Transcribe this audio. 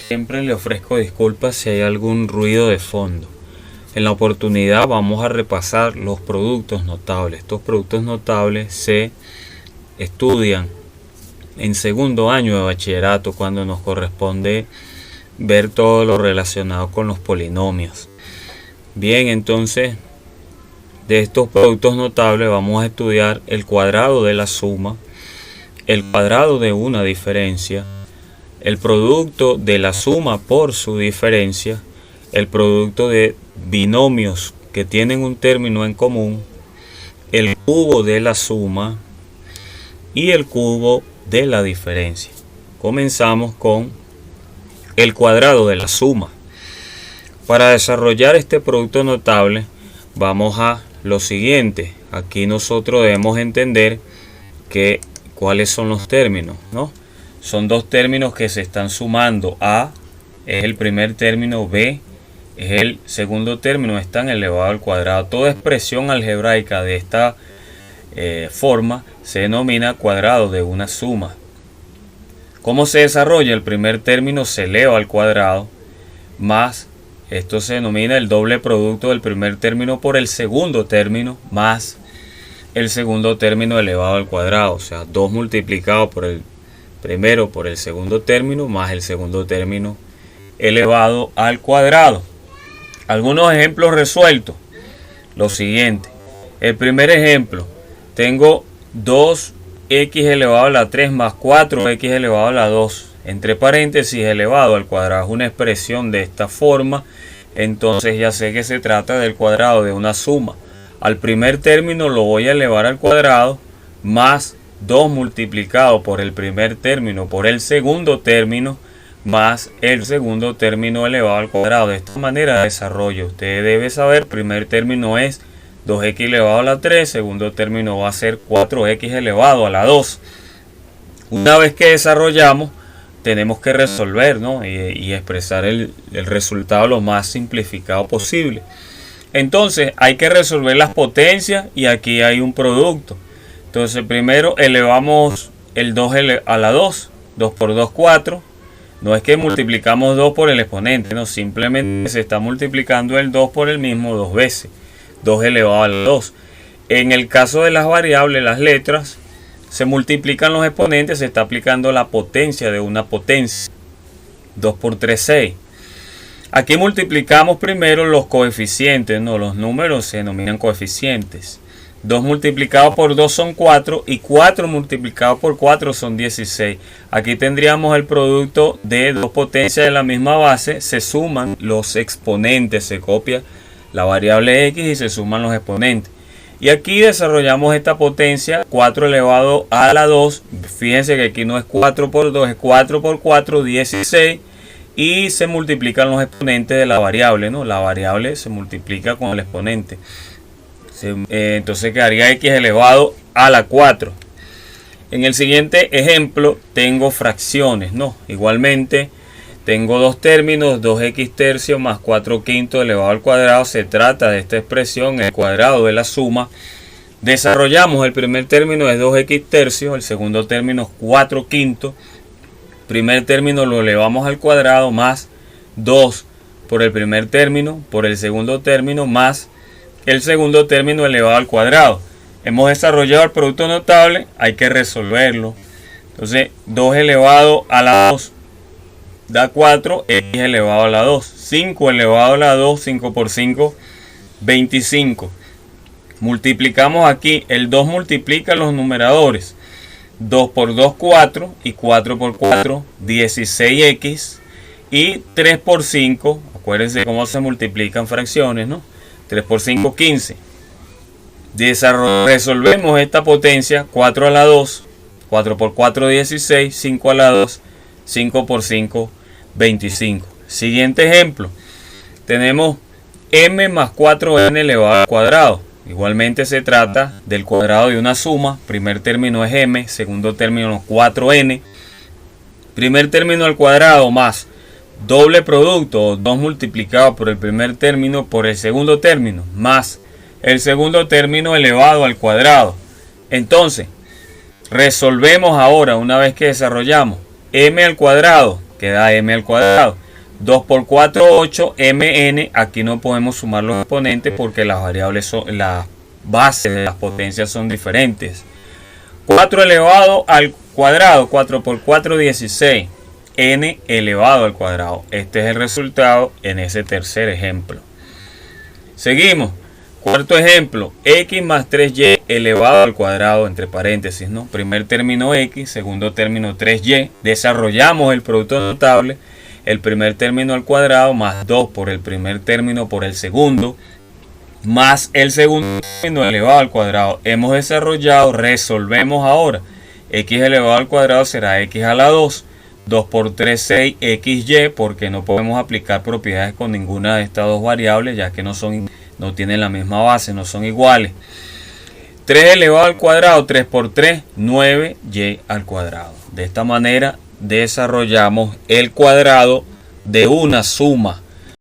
Siempre le ofrezco disculpas si hay algún ruido de fondo. En la oportunidad vamos a repasar los productos notables. Estos productos notables se estudian en segundo año de bachillerato, cuando nos corresponde ver todo lo relacionado con los polinomios. Bien, entonces de estos productos notables vamos a estudiar el cuadrado de la suma, el cuadrado de una diferencia, el producto de la suma por su diferencia, el producto de binomios que tienen un término en común, el cubo de la suma y el cubo de la diferencia. Comenzamos con el cuadrado de la suma. Para desarrollar este producto notable vamos a lo siguiente. Aquí nosotros debemos entender que cuáles son los términos, ¿no? Son dos términos que se están sumando. A es el primer término, B es el segundo término, están elevado al cuadrado. Toda expresión algebraica de esta forma se denomina cuadrado de una suma. ¿Cómo se desarrolla? El primer término se eleva al cuadrado, más, esto se denomina el doble producto del primer término por el segundo término, más el segundo término elevado al cuadrado. O sea, 2 multiplicado por el primero por el segundo término, más el segundo término elevado al cuadrado. Algunos ejemplos resueltos. Lo siguiente. El primer ejemplo. Tengo 2x elevado a la 3 más 4x elevado a la 2. Entre paréntesis, elevado al cuadrado. Es una expresión de esta forma. Entonces ya sé que se trata del cuadrado de una suma. Al primer término lo voy a elevar al cuadrado, más 2 multiplicado por el primer término por el segundo término, más el segundo término elevado al cuadrado. De esta manera desarrollo. Usted debe saber, primer término es 2x elevado a la 3, segundo término va a ser 4x elevado a la 2. Una vez que desarrollamos, tenemos que resolver, ¿no? y expresar el resultado lo más simplificado posible. Entonces hay que resolver las potencias y aquí hay un producto. Entonces primero elevamos el 2 a la 2. 2 por 2, 4. No es que multiplicamos 2 por el exponente, no, simplemente se está multiplicando el 2 por el mismo 2 veces. 2 elevado a la 2. En el caso de las variables, las letras, se multiplican los exponentes, se está aplicando la potencia de una potencia. 2 por 3, 6. Aquí multiplicamos primero los coeficientes, no, los números se denominan coeficientes. 2 multiplicado por 2 son 4 y 4 multiplicado por 4 son 16. Aquí tendríamos el producto de dos potencias de la misma base, se suman los exponentes, se copia la variable x y se suman los exponentes. Y aquí desarrollamos esta potencia, 4 elevado a la 2. Fíjense que aquí no es 4 por 2, es 4 por 4, 16. Y se multiplican los exponentes de la variable, ¿no? La variable se multiplica con el exponente. Entonces quedaría x elevado a la 4. En el siguiente ejemplo tengo fracciones, ¿no? Igualmente tengo dos términos, 2x tercio más 4 quintos elevado al cuadrado. Se trata de esta expresión, el cuadrado de la suma. Desarrollamos el primer término es 2x tercio, el segundo término es 4 quintos. Primer término lo elevamos al cuadrado, más 2 por el primer término por el segundo término, más el segundo término elevado al cuadrado. Hemos desarrollado el producto notable, hay que resolverlo. Entonces 2 elevado a la 2 da 4, x elevado a la 2. 5 elevado a la 2, 5 por 5, 25. Multiplicamos aquí, el 2 multiplica los numeradores. 2 por 2, 4 y 4 por 4, 16x y 3 por 5, acuérdense cómo se multiplican fracciones, ¿no? 3 por 5, 15. Resolvemos esta potencia, 4 a la 2, 4 por 4, 16, 5 a la 2, 5 por 5, 25. Siguiente ejemplo, tenemos m más 4n elevado al cuadrado. Igualmente se trata del cuadrado de una suma. Primer término es m, segundo término 4n. Primer término al cuadrado más doble producto, 2 multiplicado por el primer término por el segundo término, más el segundo término elevado al cuadrado. Entonces, resolvemos ahora, una vez que desarrollamos m al cuadrado queda m al cuadrado. 2 por 4, 8, mn. Aquí no podemos sumar los exponentes porque las variables son, las bases de las potencias son diferentes. 4 elevado al cuadrado, 4 por 4, 16. N elevado al cuadrado. Este es el resultado en ese tercer ejemplo. Seguimos. Cuarto ejemplo, x más 3y elevado al cuadrado, entre paréntesis, ¿no? Primer término x, segundo término 3y. Desarrollamos el producto notable. El primer término al cuadrado más 2 por el primer término por el segundo, más el segundo término elevado al cuadrado. Hemos desarrollado, resolvemos ahora. X elevado al cuadrado será x a la 2. 2 por 3, 6, xy, porque no podemos aplicar propiedades con ninguna de estas dos variables, ya que no tienen la misma base, no son iguales. 3 elevado al cuadrado, 3 por 3, 9y al cuadrado. De esta manera desarrollamos el cuadrado de una suma